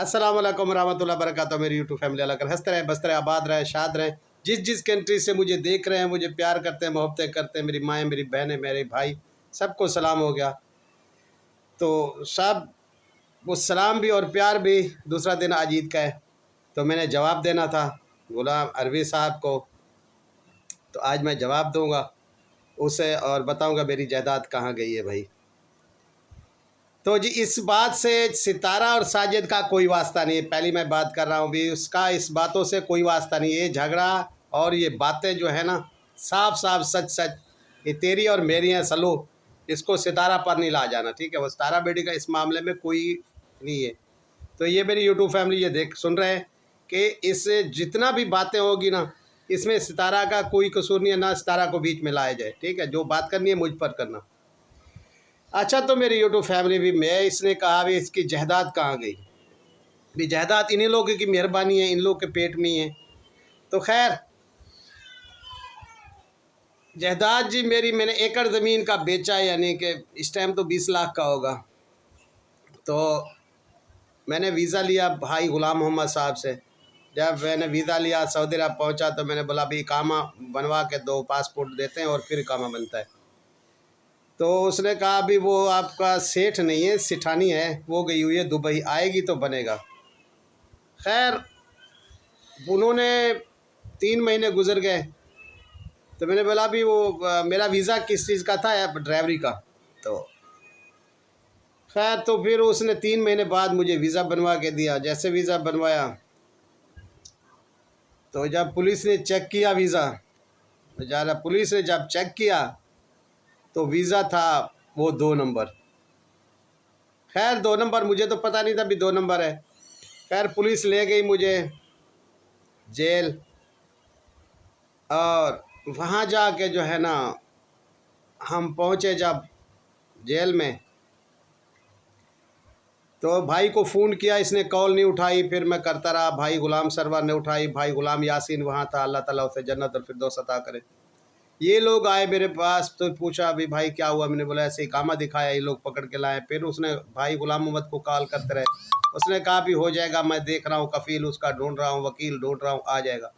अस्सलाम वालेकुम रहमतुल्लाहि व बरकातहू। मेरी यूट्यूब फैमिली अल्लाह कर हंसते रहे, बसते रहे, आबाद रहे, शाद रहे। जिस जिस कंट्री से मुझे देख रहे हैं, मुझे प्यार करते हैं, मोहब्बतें करते हैं, मेरी माएँ, मेरी बहनें, मेरे भाई, सबको सलाम हो गया। तो सब वो सलाम भी और प्यार भी दूसरा दिन आज ईद का है, तो मैंने जवाब देना था गुलाम अरवी साहब को। तो आज मैं जवाब दूंगा उसे और बताऊंगा मेरी जायदाद कहाँ गई है भाई। तो जी इस बात से सितारा और साजिद का कोई वास्ता नहीं है, पहली मैं बात कर रहा हूँ भी, उसका इस बातों से कोई वास्ता नहीं है। ये झगड़ा और ये बातें जो है ना, साफ साफ सच सच ये तेरी और मेरी हैं सलो, इसको सितारा पर नहीं ला जाना, ठीक है। वो सितारा बेटी का इस मामले में कोई नहीं है। तो ये मेरी यूट्यूब फैमिली ये देख सुन रहे हैं कि इससे जितना भी बातें होगी ना, इसमें सितारा का कोई कसूर नहीं है, ना सितारा को बीच में लाया जाए, ठीक है। जो बात करनी है मुझ पर करना। अच्छा, तो मेरी यूट्यूब फैमिली भी, मैं इसने कहा भी इसकी जायदाद कहाँ गई भी, जायदाद इन्हीं लोगों की मेहरबानी है, इन लोगों के पेट में ही है। तो खैर जायदाद जी मेरी, मैंने एकड़ ज़मीन का बेचा है, यानी कि इस टाइम तो 20 लाख का होगा। तो मैंने वीज़ा लिया भाई ग़ुलाम मोहम्मद साहब से। जब मैंने वीज़ा लिया, सऊदी अरब पहुँचा, तो मैंने बोला भी इकामा बनवा के दो, पासपोर्ट देते हैं और फिर इकामा बनता है। तो उसने कहा भी वो आपका सेठ नहीं है, सिठानी है, वो गई हुई है दुबई, आएगी तो बनेगा। खैर उन्होंने 3 महीने गुजर गए, तो मैंने बोला भी वो मेरा वीज़ा किस चीज़ का था, ड्राइवरी का। तो खैर तो फिर उसने 3 महीने बाद मुझे वीज़ा बनवा के दिया। जैसे वीज़ा बनवाया, तो जब पुलिस ने चेक किया वीज़ा, बेचारा पुलिस ने जब चेक किया तो वीज़ा था वो 2 नंबर। खैर 2 नंबर, मुझे तो पता नहीं था भी 2 नंबर है। खैर पुलिस ले गई मुझे जेल, और वहाँ जाके जो है ना, हम पहुँचे जब जेल में, तो भाई को फ़ोन किया, इसने कॉल नहीं उठाई। फिर मैं करता रहा, भाई ग़ुलाम सरवर ने उठाई, भाई ग़ुलाम यासीन वहाँ था, अल्लाह ताला उसे जन्नत और फिरदौस अता करे। ये लोग आए मेरे पास, तो पूछा अभी भाई क्या हुआ। मैंने बोला ऐसे इकामा दिखाया, ये लोग पकड़ के लाए। फिर उसने भाई ग़ुलाम मोहम्मद को कॉल करते रहे, उसने कहा भी हो जाएगा, मैं देख रहा हूँ, कफ़ील उसका ढूंढ रहा हूँ, वकील ढूंढ रहा हूँ, आ जाएगा।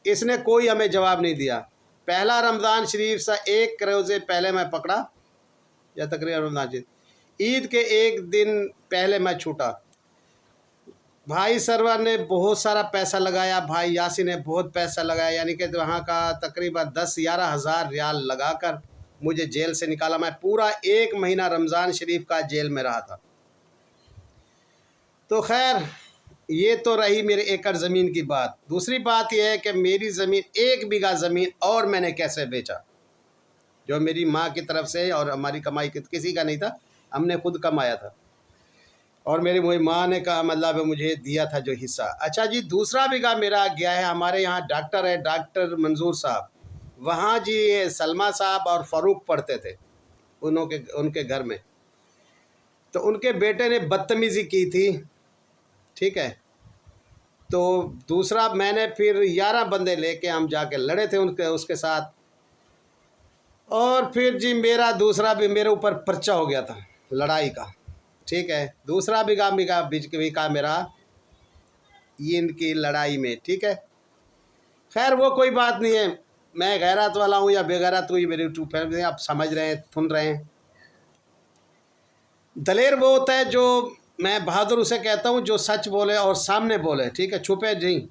इसने कोई हमें जवाब नहीं दिया। पहला रमज़ान शरीफ से 1 रोज़े पहले मैं पकड़ा, या तकरीबन रमज़ान शरीफ ईद के 1 दिन पहले मैं छूटा। भाई सरवर ने बहुत सारा पैसा लगाया, भाई यासीन ने बहुत पैसा लगाया, यानी कि वहाँ का तकरीबन 10-11 हज़ार रियाल लगाकर मुझे जेल से निकाला। मैं पूरा 1 महीना रमज़ान शरीफ का जेल में रहा था। तो खैर ये तो रही मेरे एकड़ ज़मीन की बात। दूसरी बात यह है कि मेरी ज़मीन 1 बीघा ज़मीन और मैंने कैसे बेचा, जो मेरी माँ की तरफ से और हमारी कमाई किसी का नहीं था, हमने खुद कमाया था, और मेरी वही माँ ने कहा मतलब मुझे दिया था जो हिस्सा। अच्छा जी, दूसरा बीघा मेरा गया है, हमारे यहाँ डॉक्टर है, डॉक्टर मंजूर साहब, वहाँ जी सलमा साहब और फ़ारूक पढ़ते थे उनके घर में। तो उनके बेटे ने बदतमीज़ी की थी, ठीक है। तो दूसरा मैंने फिर 11 बंदे लेके हम जाके लड़े थे उसके साथ, और फिर जी मेरा दूसरा भी मेरे ऊपर पर्चा हो गया था लड़ाई का, ठीक है। दूसरा बीघा मेरा ये इनकी लड़ाई में, ठीक है। खैर वो कोई बात नहीं है, मैं गैरत वाला हूँ या बेगैरत हूँ, ये मेरे यूट्यूब फैमिली आप समझ रहे हैं, सुन रहे हैं। दलेर वो होता है जो, मैं बहादुर उसे कहता हूँ जो सच बोले और सामने बोले, ठीक है, छुपे नहीं,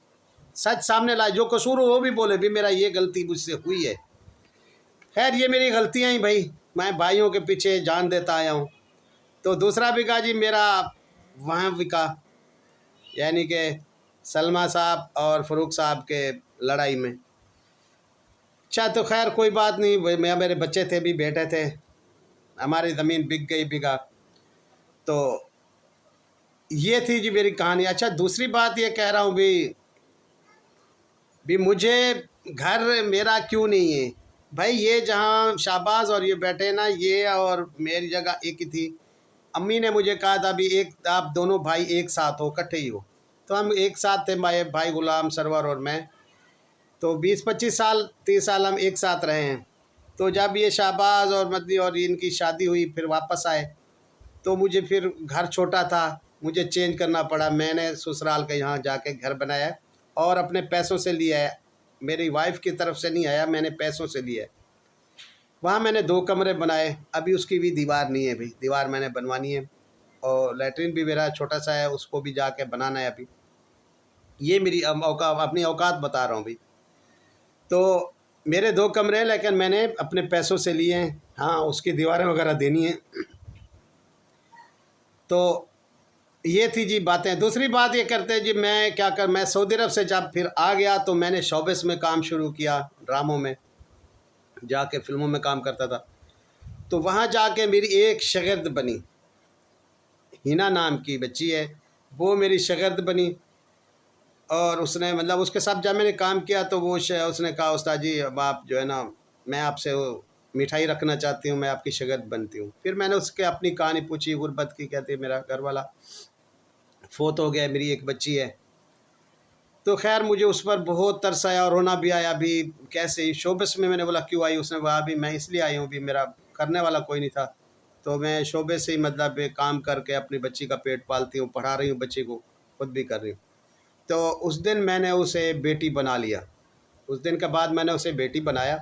सच सामने लाए, जो कसूर हो वो भी बोले भी मेरा ये गलती मुझसे हुई है। खैर ये मेरी गलतियाँ ही भाई, मैं भाइयों के पीछे जान देता आया हूँ। तो दूसरा बीघा जी मेरा वहाँ बिका, यानी कि सलमा साहब और फ़ारूक साहब के लड़ाई में। अच्छा तो खैर कोई बात नहीं, मैं मेरे बच्चे थे भी, बेटे थे, हमारी ज़मीन बिक गई बीघा। तो ये थी जी मेरी कहानी। अच्छा दूसरी बात ये कह रहा हूँ भी मुझे घर मेरा क्यों नहीं है भाई। ये जहाँ शाहबाज और ये बैठे ना, ये और मेरी जगह एक ही थी। अम्मी ने मुझे कहा था भी एक आप दोनों भाई एक साथ हो, इकट्ठे ही हो। तो हम एक साथ थे, भाई ग़ुलाम सरवर और मैं। तो 20-25 साल 30 साल हम एक साथ रहे हैं। तो जब ये शाहबाज और मदनी और इनकी शादी हुई, फिर वापस आए, तो मुझे फिर घर छोटा था, मुझे चेंज करना पड़ा। मैंने ससुराल के यहाँ जाके घर बनाया है और अपने पैसों से लिया है, मेरी वाइफ की तरफ से नहीं आया, मैंने पैसों से लिया है। वहाँ मैंने 2 कमरे बनाए, अभी उसकी भी दीवार नहीं है भाई, दीवार मैंने बनवानी है। और लैट्रिन भी मेरा छोटा सा है, उसको भी जाके बनाना है अभी। ये मेरी अपनी औकात बता रहा हूँ भाई। तो मेरे 2 कमरे हैं, लेकिन मैंने अपने पैसों से लिए हैं। हाँ, उसकी दीवारें वगैरह देनी है। तो ये थी जी बातें। दूसरी बात ये करते हैं जी, मैं सऊदी अरब से जब फिर आ गया तो मैंने शोबिस में काम शुरू किया, ड्रामों में जाके, फिल्मों में काम करता था। तो वहाँ जाके मेरी एक शागिर्द बनी, हिना नाम की बच्ची है, वो मेरी शागिर्द बनी। और उसने मतलब उसके साथ जब मैंने काम किया तो वो उसने कहा, उस्ताद जी अब आप जो है ना, मैं आपसे वो मिठाई रखना चाहती हूँ, मैं आपकी शागिर्द बनती हूँ। फिर मैंने उसके अपनी कहानी पूछी गुर्बत की। कहती है मेरा घर वाला फोत हो गया, मेरी एक बच्ची है। तो खैर मुझे उस पर बहुत तरस आया और रोना भी आया। अभी कैसे शोबस में, मैंने बोला क्यों आई? उसने कहा अभी मैं इसलिए आई हूँ, अभी मेरा करने वाला कोई नहीं था, तो मैं शोबे से ही मतलब काम करके अपनी बच्ची का पेट पालती हूँ, पढ़ा रही हूँ बच्ची को, खुद भी कर रही हूँ। तो उस दिन मैंने उसे बेटी बना लिया। उस दिन के बाद मैंने उसे बेटी बनाया।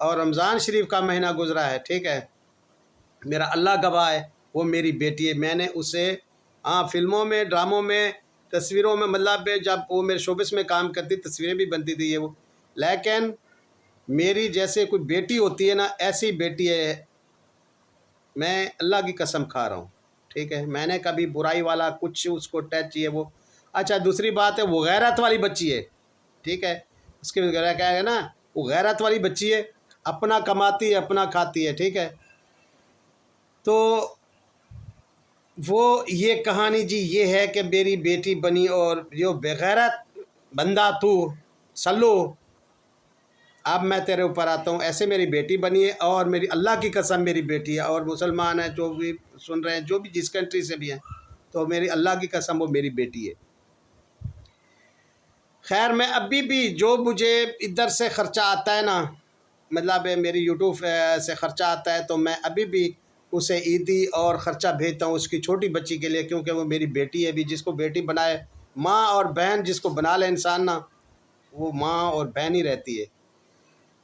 और रमज़ान शरीफ का महीना गुजरा है, ठीक है, मेरा अल्लाह गवाह है, वो मेरी बेटी है। मैंने उसे हाँ, फिल्मों में, ड्रामों में, तस्वीरों में, मतलब जब वो मेरे शोबिस में काम करती, तस्वीरें भी बनती थी ये वो, लेकिन मेरी जैसे कोई बेटी होती है ना, ऐसी बेटी है। मैं अल्लाह की कसम खा रहा हूँ, ठीक है। मैंने कभी बुराई वाला कुछ उसको टच किए वो। अच्छा, दूसरी बात है, वो गैरत वाली बच्ची है, ठीक है। उसके वगैरह क्या है ना, वो गैरत वाली बच्ची है, अपना कमाती है, अपना खाती है, ठीक है। तो वो ये कहानी जी ये है कि मेरी बेटी बनी, और जो बेगैरत बंदा तू सल्लू, अब मैं तेरे ऊपर आता हूँ, ऐसे मेरी बेटी बनी है। और मेरी अल्लाह की कसम मेरी बेटी है। और मुसलमान है जो भी सुन रहे हैं, जो भी जिस कंट्री से भी हैं, तो मेरी अल्लाह की कसम वो मेरी बेटी है। खैर मैं अभी भी जो मुझे इधर से ख़र्चा आता है ना, मतलब मेरी यूट्यूब से ख़र्चा आता है, तो मैं अभी भी उसे ईदी और ख़र्चा भेजता हूँ उसकी छोटी बच्ची के लिए, क्योंकि वो मेरी बेटी है भी। जिसको बेटी बनाए, माँ और बहन जिसको बना ले इंसान ना, वो माँ और बहन ही रहती है।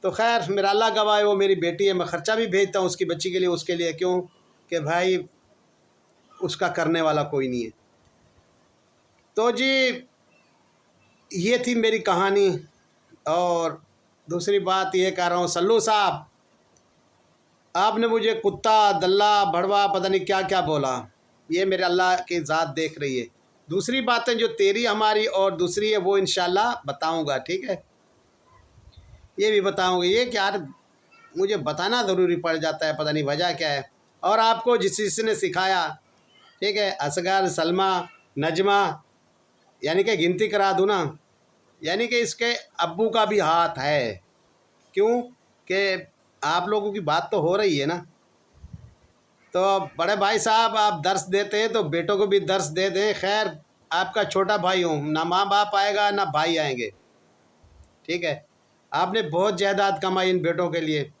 तो खैर मेरा अल्लाह गवाह है, वो मेरी बेटी है। मैं ख़र्चा भी भेजता हूँ उसकी बच्ची के लिए, उसके लिए, क्यों कि भाई उसका करने वाला कोई नहीं है। तो जी ये थी मेरी कहानी। और दूसरी बात ये कह रहा हूँ, सल्लू साहब आपने मुझे कुत्ता, दल्ला, भड़वा, पता नहीं क्या क्या बोला, ये मेरे अल्लाह की ज़ात देख रही है। दूसरी बातें जो तेरी हमारी और दूसरी है वो इंशाल्लाह बताऊंगा, ठीक है, ये भी बताऊंगा। ये क्या मुझे बताना ज़रूरी पड़ जाता है, पता नहीं वजह क्या है। और आपको जिसने सिखाया, ठीक है, असगर, सलमा, नजमा, यानी कि गिनती करा दूँ ना, यानी कि इसके अब्बू का भी हाथ है। क्यों कि आप लोगों की बात तो हो रही है ना। तो बड़े भाई साहब आप दर्स देते हैं तो बेटों को भी दर्स दे दें। खैर आपका छोटा भाई हूँ, ना माँ बाप आएगा ना भाई आएंगे, ठीक है। आपने बहुत जायदाद कमाई इन बेटों के लिए,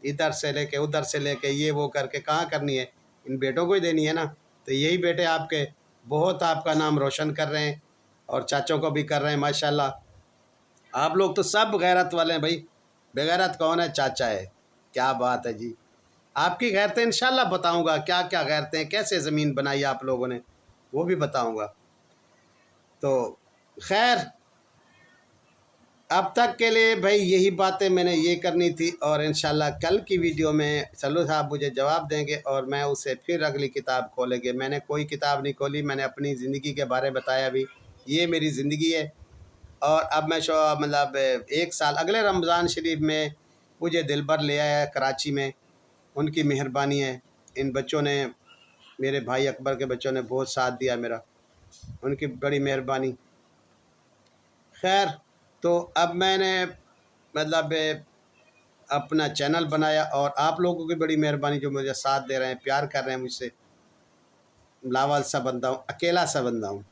इधर से लेके उधर से लेके ये वो करके, कहाँ करनी है, इन बेटों को ही देनी है ना। तो यही बेटे आपके बहुत आपका नाम रोशन कर रहे हैं, और चाचों को भी कर रहे हैं माशाल्लाह। आप लोग तो सब गैरत वाले हैं भाई, बेगैरत कौन है? चाचा है। क्या बात है जी। आपकी गैरतें इंशाल्लाह बताऊंगा, क्या क्या गैरतें हैं, कैसे ज़मीन बनाई आप लोगों ने, वो भी बताऊंगा। तो खैर अब तक के लिए भाई यही बातें मैंने ये करनी थी। और इंशाल्लाह कल की वीडियो में सल्लू साहब मुझे जवाब देंगे और मैं उसे फिर अगली किताब खोलेंगे। मैंने कोई किताब नहीं खोली, मैंने अपनी ज़िंदगी के बारे में बताया। अभी ये मेरी ज़िंदगी है। और अब मैं मतलब 1 साल, अगले रमज़ान शरीफ में मुझे दिलबर ले आया है कराची में, उनकी मेहरबानी है। इन बच्चों ने, मेरे भाई अकबर के बच्चों ने बहुत साथ दिया मेरा, उनकी बड़ी मेहरबानी। खैर तो अब मैंने मतलब अपना चैनल बनाया, और आप लोगों की बड़ी मेहरबानी जो मुझे साथ दे रहे हैं, प्यार कर रहे हैं मुझसे। लावाल सा बंदा हूँ, अकेला सा बंदा हूँ,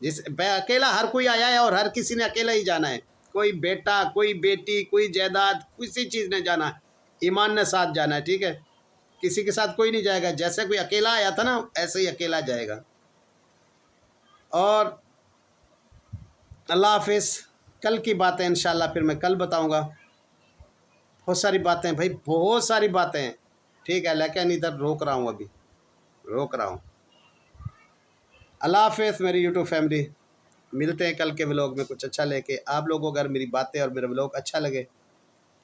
मैं अकेला, हर कोई आया है और हर किसी ने अकेला ही जाना है। कोई बेटा, कोई बेटी, कोई जायदाद, किसी चीज़ ने जाना है, ईमान ने साथ जाना है, ठीक है। किसी के साथ कोई नहीं जाएगा। जैसे कोई अकेला आया था ना, ऐसे ही अकेला जाएगा। और अल्लाह हाफिज़। कल की बातें इंशाल्लाह फिर मैं कल बताऊंगा। बहुत सारी बातें भाई, बहुत सारी बातें हैं, ठीक है, लेकिन इधर रोक रहा हूँ, अभी रोक रहा हूँ। अल्लाह हाफिज़ मेरी यूट्यूब फैमिली। मिलते हैं कल के व्लॉग में कुछ अच्छा लेके। आप लोगों को अगर मेरी बातें और मेरा व्लॉग अच्छा लगे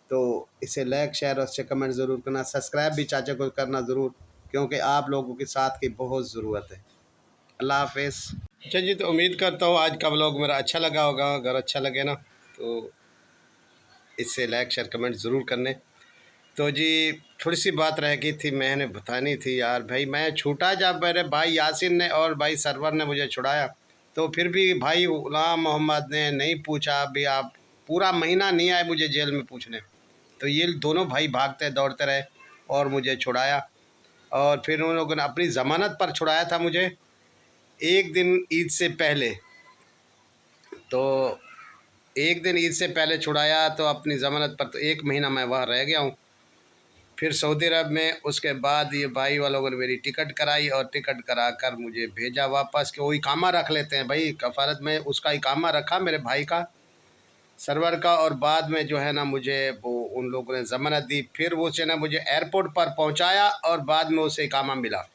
तो इसे लाइक शेयर और अच्छे कमेंट ज़रूर करना। सब्सक्राइब भी चाचा को करना ज़रूर, क्योंकि आप लोगों के साथ की बहुत ज़रूरत है। अल्लाह हाफिज़। अच्छा जी, तो उम्मीद करता हूँ आज का व्लॉग मेरा अच्छा लगा होगा। अगर अच्छा लगे ना तो इससे लाइक शेयर कमेंट ज़रूर करने। तो जी थोड़ी सी बात रह गई थी, मैंने बतानी थी यार भाई। मैं छूटा जब मेरे भाई यासिन ने और भाई सरवर ने मुझे छुड़ाया, तो फिर भी भाई गुलाम मोहम्मद ने नहीं पूछा। अभी आप पूरा महीना नहीं आए मुझे जेल में पूछने, तो ये दोनों भाई भागते दौड़ते रहे और मुझे छुड़ाया। और फिर उन लोगों ने अपनी ज़मानत पर छुड़ाया था मुझे एक दिन ईद से पहले। तो एक दिन ईद से पहले छुड़ाया, तो अपनी ज़मानत पर तो 1 महीना मैं वहाँ रह गया हूँ, फिर सऊदी अरब में। उसके बाद ये भाई वालों ने मेरी टिकट कराई और टिकट करा कर मुझे भेजा वापस, कि वो इकामा रख लेते हैं भाई कफ़ारत में। उसका इकामा रखा मेरे भाई का, सरवर का, और बाद में जो है ना मुझे वो उन लोगों ने ज़मानत दी। फिर वो से ना मुझे एयरपोर्ट पर पहुंचाया और बाद में उसे इकामा मिला।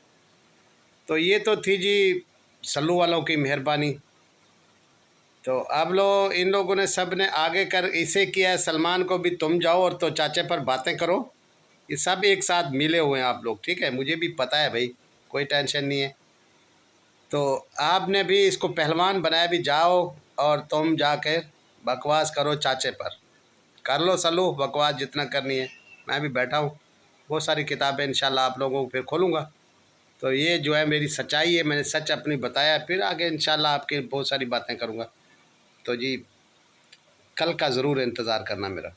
तो ये तो थी जी सल्लू वालों की मेहरबानी। तो अब इन लोगों ने सब ने आगे कर इसे किया है, सलमान को भी तुम जाओ और तो चाचे पर बातें करो। ये सब एक साथ मिले हुए हैं आप लोग, ठीक है, मुझे भी पता है भाई, कोई टेंशन नहीं है। तो आपने भी इसको पहलवान बनाया, भी जाओ और तुम जाकर बकवास करो चाचे पर। कर लो सल्लू बकवास जितना करनी है, मैं भी बैठा हूँ। बहुत सारी किताबें इंशाल्लाह आप लोगों को फिर खोलूँगा। तो ये जो है मेरी सच्चाई है, मैंने सच अपनी बताया, फिर आगे इंशाल्लाह आपकी बहुत सारी बातें करूँगा। तो जी कल का ज़रूर इंतज़ार करना मेरा।